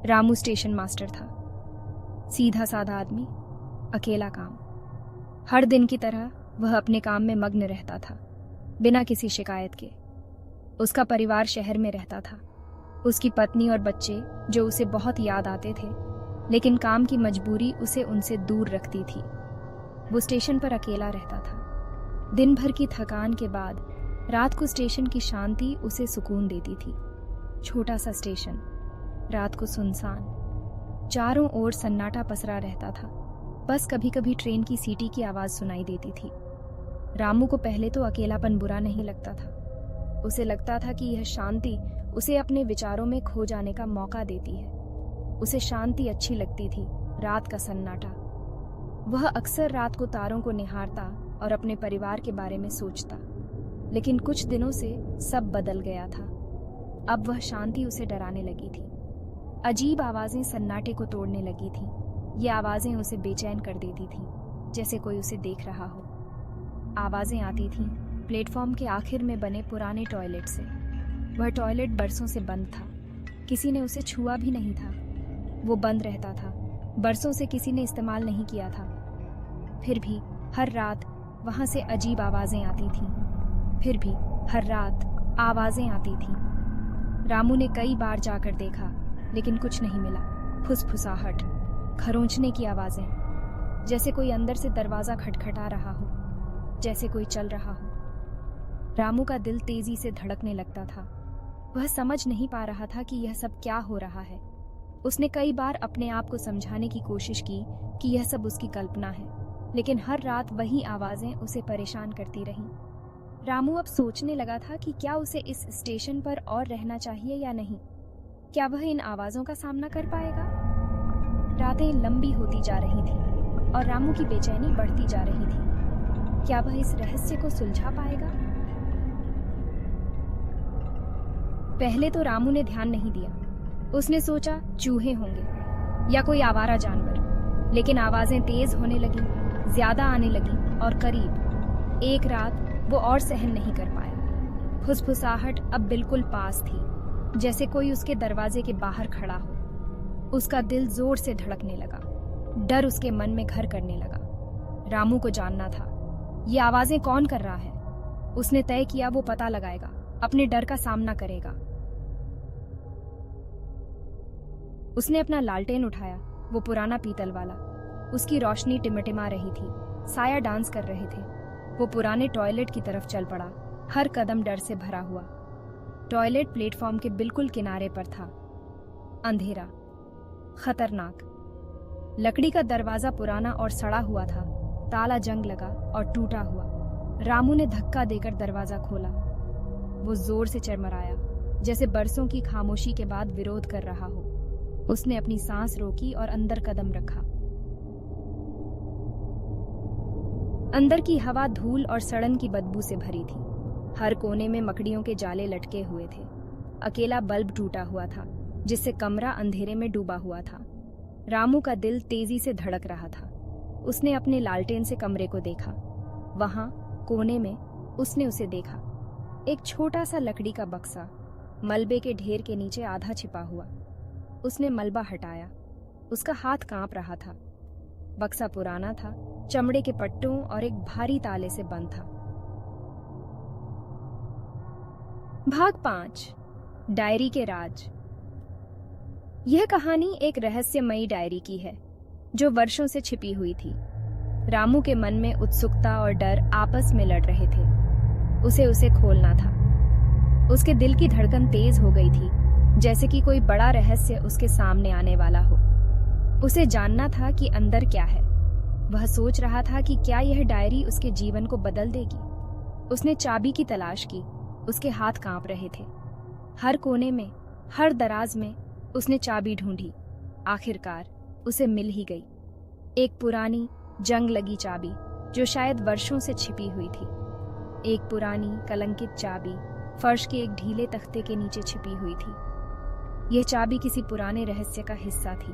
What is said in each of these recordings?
Ramu station master था। सीधा साधा आदमी, अकेला काम। हर दिन की तरह वह अपने काम में मग्न रहता था, बिना किसी शिकायत के। उसका परिवार शहर में रहता था। उसकी पत्नी और बच्चे जो उसे बहुत याद आते थे, लेकिन काम की मजबूरी उसे उनसे दूर रखती थी। वो स्टेशन पर अकेला रहता था। दिन भर की थकान के बाद रात को स्टेशन की शांति उसे सुकून देती थी। छोटा सा स्टेशन, रात को सुनसान, चारों ओर सन्नाटा पसरा रहता था। बस कभी कभी ट्रेन की सीटी की आवाज सुनाई देती थी। रामू को पहले तो अकेलापन बुरा नहीं लगता था। उसे लगता था कि यह शांति उसे अपने विचारों में खो जाने का मौका देती है। उसे शांति अच्छी लगती थी, रात का सन्नाटा। वह अक्सर रात को तारों को निहारता और अपने परिवार के बारे में सोचता। लेकिन कुछ दिनों से सब बदल गया था। अब वह शांति उसे डराने लगी थी। अजीब आवाजें सन्नाटे को तोड़ने लगी थी। ये आवाजें उसे बेचैन कर देती थी, जैसे कोई उसे देख रहा हो। आवाजें आती थीं प्लेटफॉर्म के आखिर में बने पुराने टॉयलेट से। वह टॉयलेट बरसों से बंद था, किसी ने उसे छुआ भी नहीं था। वो बंद रहता था, बरसों से किसी ने इस्तेमाल नहीं किया था। फिर भी हर रात वहां से अजीब आवाजें आती थीं। फिर भी हर रात आवाजें आती थीं। रामू ने कई बार जाकर देखा, लेकिन कुछ नहीं मिला। फुसफुसाहट, खरोंचने की आवाजें, जैसे कोई अंदर से दरवाजा खटखटा रहा हो, जैसे कोई चल रहा हो। रामू का दिल तेजी से धड़कने लगता था। वह समझ नहीं पा रहा था कि यह सब क्या हो रहा है। उसने कई बार अपने आप को समझाने की कोशिश की कि यह सब उसकी कल्पना है, लेकिन हर रात वही आवाजें उसे परेशान करती रहीं। रामू अब सोचने लगा था कि क्या उसे इस स्टेशन पर और रहना चाहिए या नहीं। क्या वह इन आवाजों का सामना कर पाएगा? रातें लंबी होती जा रही थीं और रामू की बेचैनी बढ़ती जा रही थी। क्या वह इस रहस्य को सुलझा पाएगा? पहले तो रामू ने ध्यान नहीं दिया। उसने सोचा चूहे होंगे या कोई आवारा जानवर, लेकिन आवाजें तेज होने लगी, ज्यादा आने लगी और करीब। एक रात वो और सहन नहीं कर पाया। फुसफुसाहट अब बिल्कुल पास थी, जैसे कोई उसके दरवाजे के बाहर खड़ा हो। उसका दिल जोर से धड़कने लगा। डर उसके मन में घर करने लगा। रामू को जानना था ये आवाजें कौन कर रहा है। उसने तय किया वो पता लगाएगा, अपने डर का सामना करेगा। उसने अपना लालटेन उठाया, वो पुराना पीतल वाला। उसकी रोशनी टिमटिमा रही थी, साया डांस कर रहे थे। वो पुराने टॉयलेट की तरफ चल पड़ा, हर कदम डर से भरा हुआ। टॉयलेट प्लेटफॉर्म के बिल्कुल किनारे पर था। अंधेरा, खतरनाक। लकड़ी का दरवाजा पुराना और सड़ा हुआ था, ताला जंग लगा और टूटा हुआ। रामू ने धक्का देकर दरवाजा खोला। वो जोर से चरमराया, जैसे बरसों की खामोशी के बाद विरोध कर रहा हो। उसने अपनी सांस रोकी और अंदर कदम रखा। अंदर की हवा धूल और सड़न की बदबू से भरी थी। हर कोने में मकड़ियों के जाले लटके हुए थे। अकेला बल्ब टूटा हुआ था, जिससे कमरा अंधेरे में डूबा हुआ था। रामू का दिल तेजी से धड़क रहा था। उसने अपने लालटेन से कमरे को देखा। वहां कोने में उसने उसे देखा, एक छोटा सा लकड़ी का बक्सा, मलबे के ढेर के नीचे आधा छिपा हुआ। उसने मलबा हटाया। उसका हाथ कांप रहा था। बक्सा पुराना था, चमड़े के पट्टों और एक भारी ताले से बंद था। भाग 5, डायरी के राज। यह कहानी एक रहस्यमयी डायरी की है, जो वर्षों से छिपी हुई थी। रामू के मन में उत्सुकता और डर आपस में लड़ रहे थे। उसे खोलना था। उसके दिल की धड़कन तेज हो गई थी, जैसे कि कोई बड़ा रहस्य उसके सामने आने वाला हो। उसे जानना था कि अंदर क्या है। वह सोच रहा था कि क्या यह डायरी उसके जीवन को बदल देगी। उसने चाबी की तलाश की। उसके हाथ कांप रहे थे। हर कोने में, हर दराज में उसने चाबी ढूंढी। आखिरकार उसे मिल ही गई। एक पुरानी जंग लगी चाबी, जो शायद वर्षों से छिपी हुई थी। एक पुरानी कलंकित चाबी फर्श के एक ढीले तख्ते के नीचे छिपी हुई थी। यह चाबी किसी पुराने रहस्य का हिस्सा थी।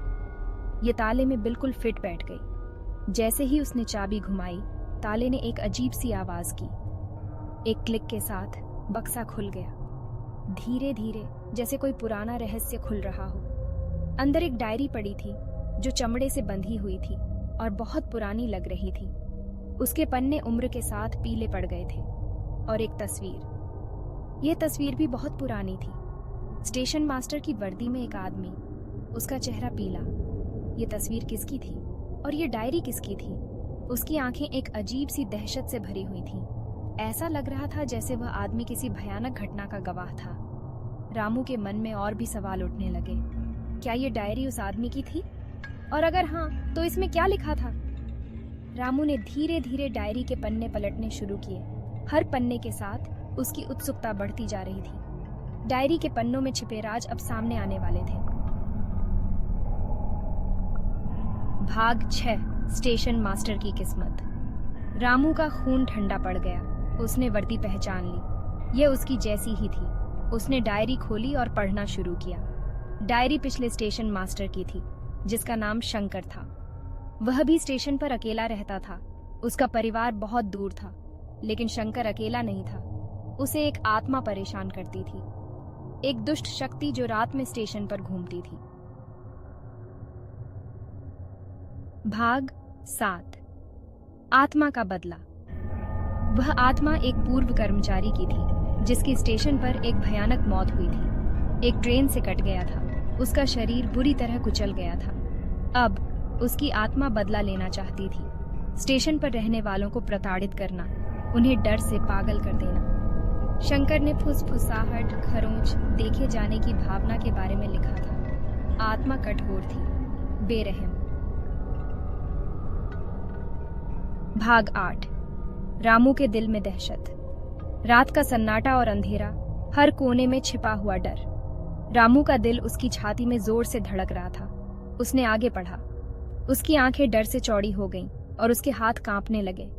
यह ताले में बिल्कुल फिट बैठ गई। जैसे ही उसने चाबी घुमाई, ताले ने एक अजीब सी आवाज की। एक क्लिक के साथ बक्सा खुल गया, धीरे धीरे, जैसे कोई पुराना रहस्य खुल रहा हो। अंदर एक डायरी पड़ी थी जो चमड़े से बंधी हुई थी और बहुत पुरानी लग रही थी। उसके पन्ने उम्र के साथ पीले पड़ गए थे। और एक तस्वीर, यह तस्वीर भी बहुत पुरानी थी। स्टेशन मास्टर की वर्दी में एक आदमी, उसका चेहरा पीला। ये तस्वीर किसकी थी और ये डायरी किसकी थी? उसकी आंखें एक अजीब सी दहशत से भरी हुई थीं। ऐसा लग रहा था जैसे वह आदमी किसी भयानक घटना का गवाह था। रामू के मन में और भी सवाल उठने लगे। क्या ये डायरी उस आदमी की थी? और अगर हाँ, तो इसमें क्या लिखा था? रामू ने धीरे धीरे डायरी के पन्ने पलटने शुरू किए। हर पन्ने के साथ उसकी उत्सुकता बढ़ती जा रही थी। डायरी के पन्नों में छिपे राज अब सामने आने वाले थे। भाग 6, स्टेशन मास्टर की किस्मत। रामू का खून ठंडा पड़ गया। उसने वर्दी पहचान ली। यह उसकी जैसी ही थी। उसने डायरी खोली और पढ़ना शुरू किया। डायरी पिछले स्टेशन मास्टर की थी, जिसका नाम शंकर था। वह भी स्टेशन पर अकेला रहता था। उसका परिवार बहुत दूर था, लेकिन शंकर अकेला नहीं था। उसे एक आत्मा परेशान करती थी, एक दुष्ट शक्ति जो रात में स्टेशन पर घूमती थी। भाग 7, आत्मा का बदला। वह आत्मा एक पूर्व कर्मचारी की थी, जिसकी स्टेशन पर एक भयानक मौत हुई थी। एक ट्रेन से कट गया था। उसका शरीर बुरी तरह कुचल गया था। अब उसकी आत्मा बदला लेना चाहती थी। स्टेशन पर रहने वालों को प्रताड़ित करना, उन्हें डर से पागल कर देना। शंकर ने फुसफुसाहट, खरोंच, देखे जाने की भावना के बारे में लिखा था। आत्मा कठोर थी, बेरहम। भाग 8, रामू के दिल में दहशत। रात का सन्नाटा और अंधेरा, हर कोने में छिपा हुआ डर। रामू का दिल उसकी छाती में जोर से धड़क रहा था। उसने आगे बढ़ा। उसकी आंखें डर से चौड़ी हो गईं और उसके हाथ कांपने लगे।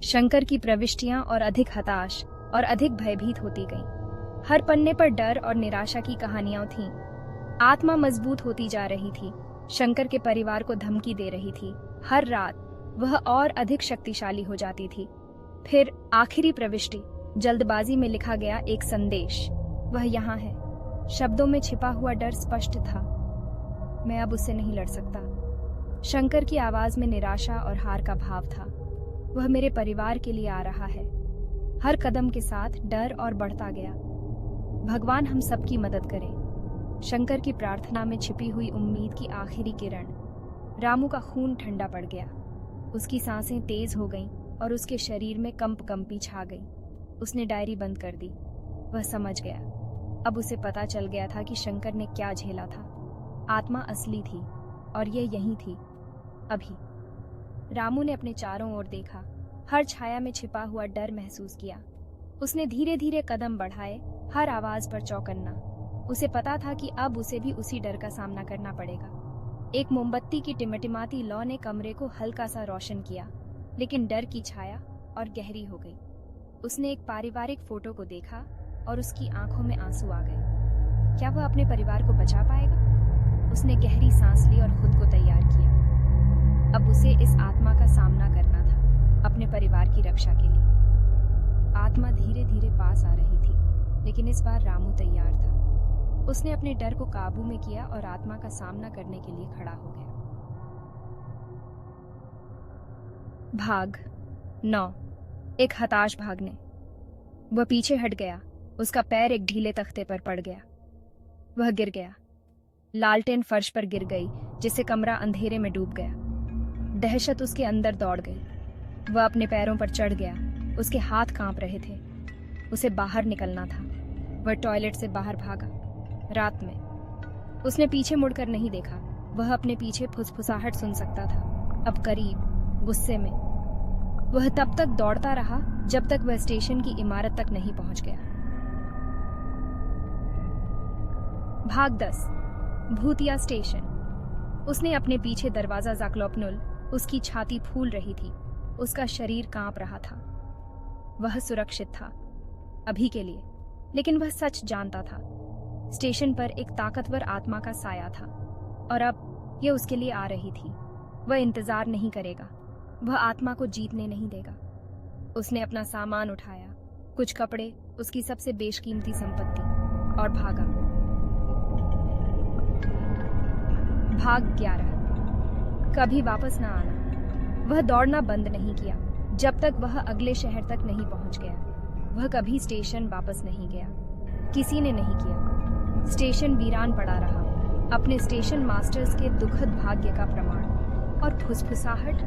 शंकर की प्रविष्टियां और अधिक हताश और अधिक भयभीत होती गईं। हर पन्ने पर डर और निराशा की कहानियां थीं। आत्मा मजबूत होती जा रही थी। शंकर के परिवार को धमकी दे रही थी। हर रात वह और अधिक शक्तिशाली हो जाती थी। फिर आखिरी प्रविष्टि, जल्दबाजी में लिखा गया एक संदेश। वह यहाँ है। शब्दों में छिपा हुआ डर स्पष्ट था। मैं अब उससे नहीं लड़ सकता। शंकर की आवाज में निराशा और हार का भाव था। वह मेरे परिवार के लिए आ रहा है। हर कदम के साथ डर और बढ़ता गया। भगवान हम सबकी मदद करे। शंकर की प्रार्थना में छिपी हुई उम्मीद की आखिरी किरण। रामू का खून ठंडा पड़ गया। उसकी सांसें तेज हो गईं और उसके शरीर में कंपी छा गई। उसने डायरी बंद कर दी। वह समझ गया। अब उसे पता चल गया था कि शंकर ने क्या झेला था। आत्मा असली थी और यह यहीं थी, अभी। रामू ने अपने चारों ओर देखा। हर छाया में छिपा हुआ डर महसूस किया। उसने धीरे धीरे कदम बढ़ाए, हर आवाज पर चौकन्ना। उसे पता था कि अब उसे भी उसी डर का सामना करना पड़ेगा। एक मोमबत्ती की टिमटिमाती लौ ने कमरे को हल्का सा रोशन किया, लेकिन डर की छाया और गहरी हो गई। उसने एक पारिवारिक फोटो को देखा और उसकी आंखों में आंसू आ गए। क्या वह अपने परिवार को बचा पाएगा? उसने गहरी सांस ली और खुद को तैयार किया। अब उसे इस आत्मा का सामना करना था, अपने परिवार की रक्षा के लिए। आत्मा धीरे धीरे पास आ रही थी, लेकिन इस बार रामू तैयार था। उसने अपने डर को काबू में किया और आत्मा का सामना करने के लिए खड़ा हो गया। भाग 9, एक हताश भागने। वह पीछे हट गया। उसका पैर एक ढीले तख्ते पर पड़ गया। वह गिर गया। लालटेन फर्श पर गिर गई, जिससे कमरा अंधेरे में डूब गया। दहशत उसके अंदर दौड़ गई। वह अपने पैरों पर चढ़ गया। उसके हाथ कांप रहे थे। उसे बाहर निकलना था। वह टॉयलेट से बाहर भागा। रात में उसने पीछे मुड़कर नहीं देखा। वह अपने पीछे फुसफुसाहट सुन सकता था, अब करीब, गुस्से में। वह तब तक दौड़ता रहा जब तक वह स्टेशन की इमारत तक नहीं पहुंच गया। भाग 10, भूतिया स्टेशन। उसने अपने पीछे दरवाजा जाक्लोपनुल। उसकी छाती फूल रही थी। उसका शरीर कांप रहा था। वह सुरक्षित था, अभी के लिए, लेकिन वह सच जानता था। स्टेशन पर एक ताकतवर आत्मा का साया था और अब यह उसके लिए आ रही थी। वह इंतजार नहीं करेगा। वह आत्मा को जीतने नहीं देगा। उसने अपना सामान उठाया, कुछ कपड़े, उसकी सबसे बेशकीमती संपत्ति, और भागा। भाग 11। कभी वापस ना आना। वह दौड़ना बंद नहीं किया जब तक वह अगले शहर तक नहीं पहुंच गया। वह कभी स्टेशन वापस नहीं गया, किसी ने नहीं किया। स्टेशन वीरान पड़ा रहा, अपने स्टेशन मास्टर्स के दुखद भाग्य का प्रमाण। और फुसफुसाहट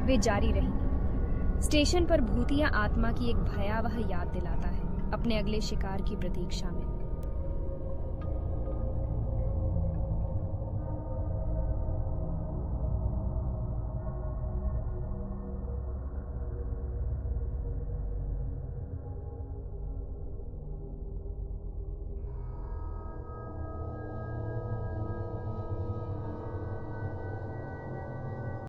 वे जारी रही। स्टेशन पर भूतिया आत्मा की एक भयावह याद दिलाता है अपने अगले शिकार की प्रतीक्षा में।